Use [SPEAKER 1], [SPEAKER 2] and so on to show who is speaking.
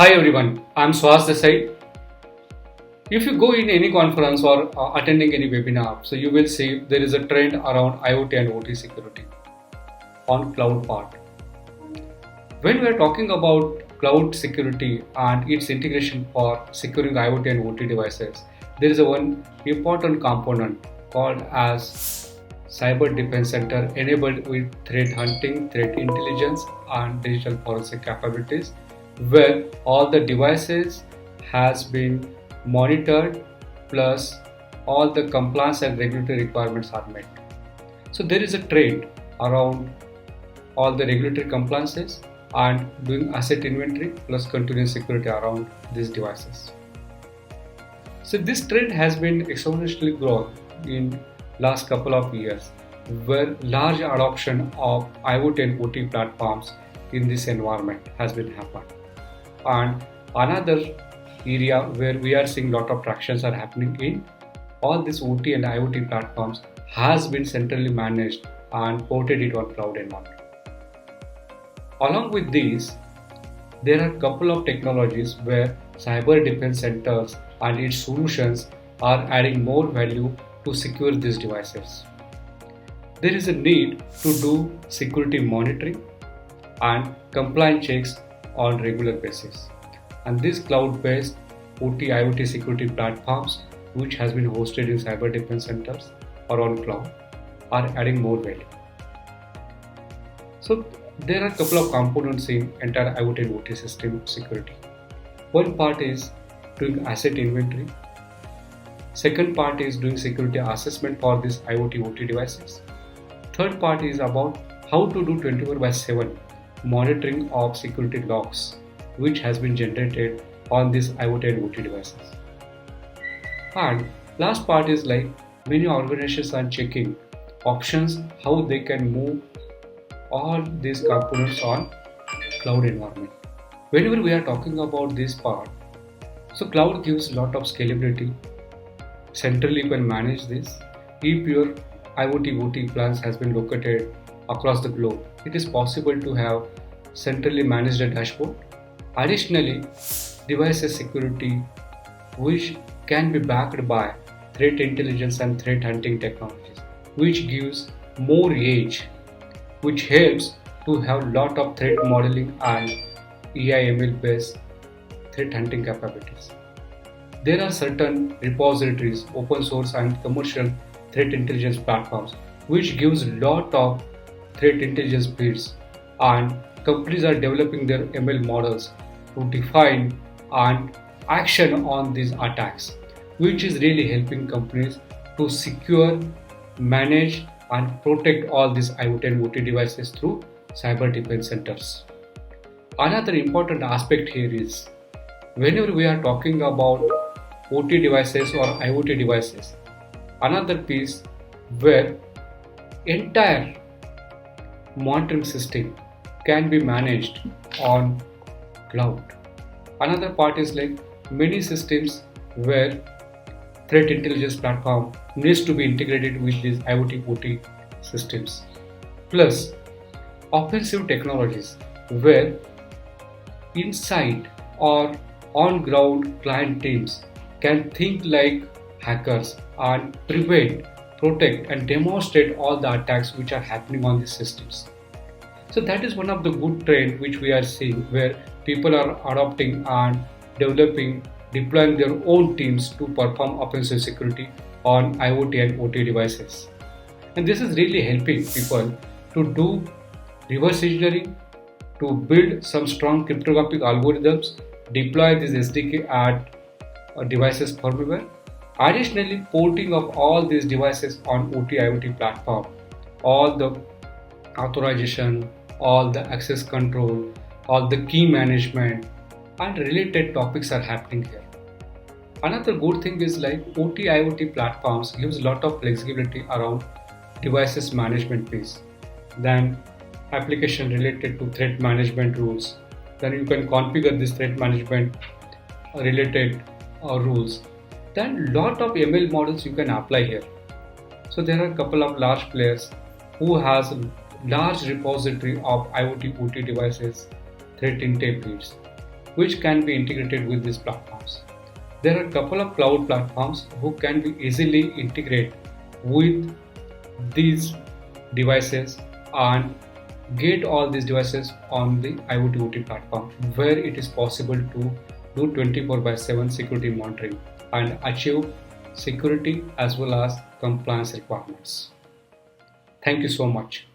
[SPEAKER 1] Hi everyone, I'm Swaz Desai. If you go in any conference or attending any webinar, so you will see there is a trend around IoT and OT security on cloud part. When we are talking about cloud security and its integration for securing IoT and OT devices, there is a one important component called as Cyber Defense Center enabled with threat hunting, threat intelligence and digital forensic capabilities where all the devices has been monitored plus all the compliance and regulatory requirements are met. So there is a trend around all the regulatory compliances and doing asset inventory plus continuous security around these devices. So this trend has been exponentially grown in last couple of years where large adoption of IoT and OT platforms in this environment has been happened. And another area where we are seeing lot of tractions are happening in all these OT and IoT platforms has been centrally managed and ported it on cloud environment. Along with these, there are a couple of technologies where cyber defense centers and its solutions are adding more value to secure these devices. There is a need to do security monitoring and compliance checks on regular basis. And these cloud-based OT IoT security platforms, which has been hosted in cyber defense centers or on cloud, are adding more value. So there are a couple of components in entire IoT and OT system security. One part is doing asset inventory. Second part is doing security assessment for these IoT OT devices. Third part is about how to do 24/7 monitoring of security logs which has been generated on these IoT and OT devices. And last part is like many organizations are checking options how they can move all these components on cloud environment. Whenever we are talking about this part, so cloud gives a lot of scalability. Centrally you can manage this. If your IoT OT plans has been located across the globe, it is possible to have centrally managed a dashboard. Additionally, devices security which can be backed by threat intelligence and threat hunting technologies, which gives more edge, which helps to have lot of threat modeling and AI/ML based threat hunting capabilities. There are certain repositories, open source and commercial threat intelligence platforms, which gives lot of threat intelligence feeds, and companies are developing their ML models to define and action on these attacks, which is really helping companies to secure, manage and protect all these IoT and OT devices through cyber defense centers. Another important aspect here is whenever we are talking about OT devices or IoT devices, another piece where entire monitoring system can be managed on cloud. Another part is like many systems where threat intelligence platform needs to be integrated with these IoT OT systems. Plus offensive technologies where inside or on ground client teams can think like hackers and prevent, protect and demonstrate all the attacks which are happening on these systems. So that is one of the good trend which we are seeing where people are adopting and developing, deploying their own teams to perform offensive security on IoT and OT devices. And this is really helping people to do reverse engineering, to build some strong cryptographic algorithms, deploy this SDK at devices firmware. Additionally, porting of all these devices on OT IoT platform, all the authorization, all the access control, all the key management and related topics are happening here. Another good thing is like OT IoT platforms gives a lot of flexibility around devices management piece. Then application related to threat management rules. Then you can configure this threat management related rules. Then lot of ML models you can apply here. So there are a couple of large players who has large repository of IoT OT devices, threat intel feeds, which can be integrated with these platforms. There are a couple of cloud platforms who can be easily integrate with these devices and get all these devices on the IoT OT platform, where it is possible to do 24/7 security monitoring and achieve security as well as compliance requirements. Thank you so much.